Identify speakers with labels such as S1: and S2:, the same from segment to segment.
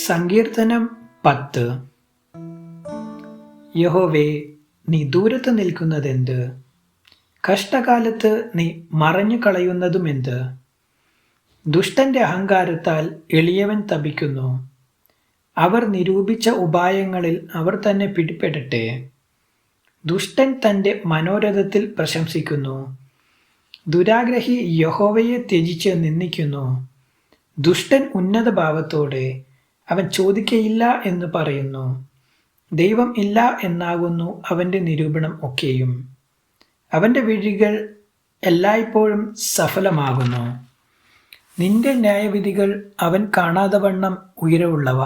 S1: സങ്കീർത്തനം 10. യഹോവേ, നീ ദൂരത്ത് നിൽക്കുന്നതെന്ത്? കഷ്ടകാലത്ത് നീ മറഞ്ഞു കളയുന്നതുമെന്ത്? ദുഷ്ടന്റെ അഹങ്കാരത്താൽ എളിയവൻ തപിക്കുന്നു. അവർ നിരൂപിച്ച ഉപായങ്ങളിൽ അവർ തന്നെ പിടിപ്പെടട്ടെ. ദുഷ്ടൻ തന്റെ മനോരഥത്തിൽ പ്രശംസിക്കുന്നു. ദുരാഗ്രഹി യഹോവയെ ത്യജിച്ച് നിന്ദിക്കുന്നു. ദുഷ്ടൻ ഉന്നതഭാവത്തോടെ അവൻ ചോദിക്കയില്ല എന്ന് പറയുന്നു. ദൈവം ഇല്ല എന്നാകുന്നു അവന്റെ നിരൂപണം ഒക്കെയും. അവന്റെ വഴികൾ എല്ലായ്പ്പോഴും സഫലമാകുന്നു. നിന്റെ ന്യായവിധികൾ അവൻ കാണാതവണ്ണം ഉയരമുള്ളവ.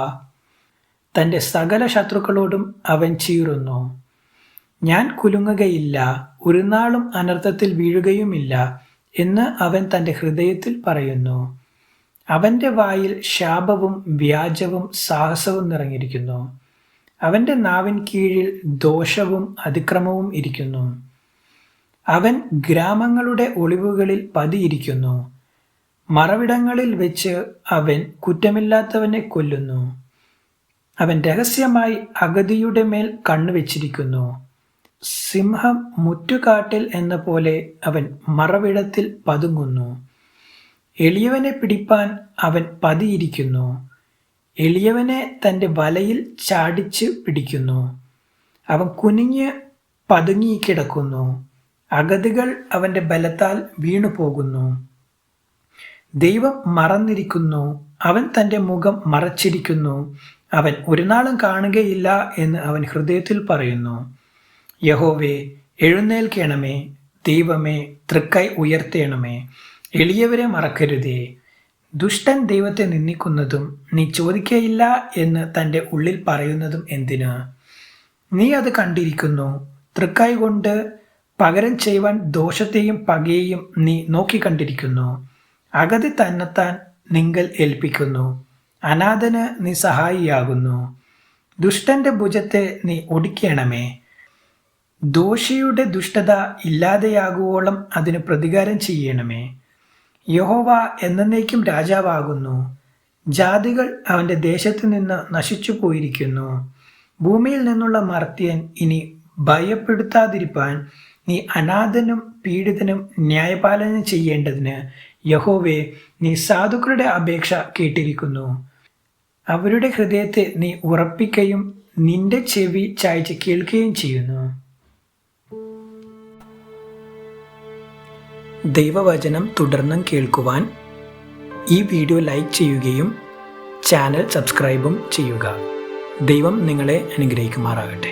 S1: തന്റെ സകല ശത്രുക്കളോടും അവൻ ചീറുന്നു. ഞാൻ കുലുങ്ങുകയില്ല, ഒരു നാളും അനർത്ഥത്തിൽ വീഴുകയുമില്ല എന്ന് അവൻ തന്റെ ഹൃദയത്തിൽ പറയുന്നു. അവന്റെ വായിൽ ശാപവും വ്യാജവും സാഹസവും നിറഞ്ഞിരിക്കുന്നു. അവന്റെ നാവിൻ കീഴിൽ ദോഷവും അതിക്രമവും ഇരിക്കുന്നു. അവൻ ഗ്രാമങ്ങളുടെ ഒളിവുകളിൽ പതിയിരിക്കുന്നു. മറവിടങ്ങളിൽ വെച്ച് അവൻ കുറ്റമില്ലാത്തവനെ കൊല്ലുന്നു. അവൻ രഹസ്യമായി അഗതിയുടെ മേൽ കണ്ണുവെച്ചിരിക്കുന്നു. സിംഹം മുറ്റുകാട്ടിൽ എന്ന പോലെ അവൻ മറവിടത്തിൽ പതുങ്ങുന്നു. എളിയവനെ പിടിപ്പാൻ അവൻ പതിയിരിക്കുന്നു. എളിയവനെ തൻ്റെ വലയിൽ ചാടിച്ച് പിടിക്കുന്നു. അവൻ കുനിഞ്ഞ് പതുങ്ങി കിടക്കുന്നു. അഗതികൾ അവൻ്റെ ബലത്താൽ വീണുപോകുന്നു. ദൈവം മറന്നിരിക്കുന്നു. അവൻ തൻ്റെ മുഖം മറച്ചിരിക്കുന്നു. അവൻ ഒരു നാളും കാണുകയില്ല എന്ന് അവൻ ഹൃദയത്തിൽ പറയുന്നു. യഹോവേ, എഴുന്നേൽക്കണമേ. ദൈവമേ, തൃക്കൈ ഉയർത്തേണമേ. എളിയവരെ മറക്കരുതേ. ദുഷ്ടൻ ദൈവത്തെ നിന്ദിക്കുന്നതും നീ ചോദിക്കയില്ല എന്ന് തൻ്റെ ഉള്ളിൽ പറയുന്നതും എന്തിന്? നീ അത് കണ്ടിരിക്കുന്നു. തൃക്കൈ കൊണ്ട് പകരം ചെയ്യുവാൻ ദോഷത്തെയും പകയെയും നീ നോക്കിക്കണ്ടിരിക്കുന്നു. അഗതി തന്നെത്താൻ നിങ്കൽ ഏൽപ്പിക്കുന്നു. അനാഥന് നീ സഹായിയാകുന്നു. ദുഷ്ടന്റെ ഭുജത്തെ നീ ഒടിക്കണമേ. ദോഷിയുടെ ദുഷ്ടത ഇല്ലാതെയാകുവോളം അതിന് പ്രതികാരം ചെയ്യണമേ. യഹോവ എന്നേക്കും രാജാവാകുന്നു. ജാതികൾ അവൻ്റെ ദേശത്തു നിന്ന് നശിച്ചു പോയിരിക്കുന്നു. ഭൂമിയിൽ നിന്നുള്ള മർത്യൻ ഇനി ഭയപ്പെടുത്താതിരിപ്പാൻ നീ അനാഥനും പീഡിതനും ന്യായപാലനം ചെയ്യേണ്ടതിന് യഹോവേ, നീ സാധുക്കളുടെ അപേക്ഷ കേട്ടിരിക്കുന്നു. അവരുടെ ഹൃദയത്തെ നീ ഉറപ്പിക്കുകയും നിന്റെ ചെവി ചായ്ച്ച് കേൾക്കുകയും ചെയ്യുന്നു. ദൈവവചനം തുടർന്നും കേൾക്കുവാൻ ഈ വീഡിയോ ലൈക്ക് ചെയ്യുകയും ചാനൽ സബ്സ്ക്രൈബും ചെയ്യുക. ദൈവം നിങ്ങളെ അനുഗ്രഹിക്കുമാറാകട്ടെ.